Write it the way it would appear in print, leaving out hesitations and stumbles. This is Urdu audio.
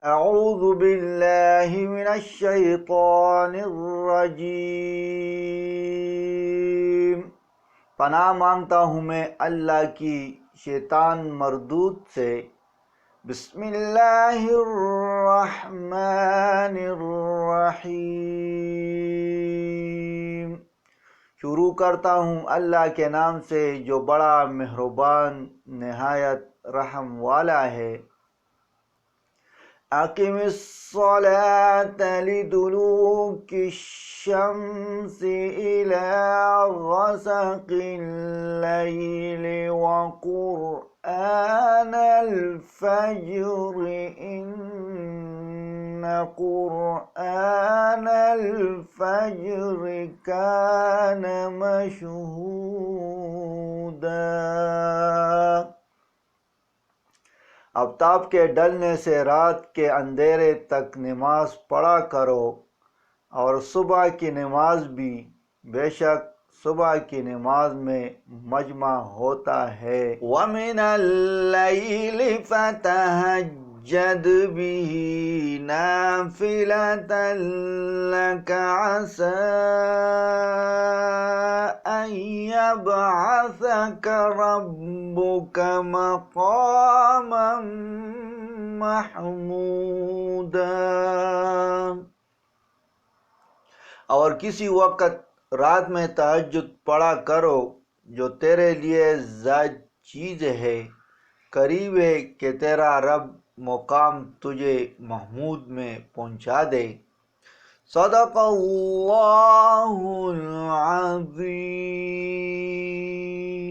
اعوذ باللہ من الشیطان الرجیم، پناہ مانگتا ہوں میں اللہ کی شیطان مردود سے۔ بسم اللہ الرحمن الرحیم، شروع کرتا ہوں اللہ کے نام سے جو بڑا مہربان نہایت رحم والا ہے۔ اقم الصلاة لدلوک الشمس إلى غسق الليل وقرآن الفجر إن قرآن الفجر كان مشهودا۔ آفتاب کے ڈھلنے سے رات کے اندھیرے تک نماز پڑھا کرو، اور صبح کی نماز بھی، بے شک صبح کی نماز میں مجمع ہوتا ہے۔ وَمِنَ اللَّيْلِ فَتَهَجَّدْ بِهِ نَافِلَةً لَكَ عَسَىٰ أَن يَبْعَثَكَ رَبُّكَ مَقَامًا مَحْمُودًا۔ اور کسی وقت رات میں تہجد پڑھا کرو، جو تیرے لیے زائد چیز ہے، قریب ہے کہ تیرا رب مقام تجھے محمود میں پہنچا دے۔ صدق اللہ العظیم۔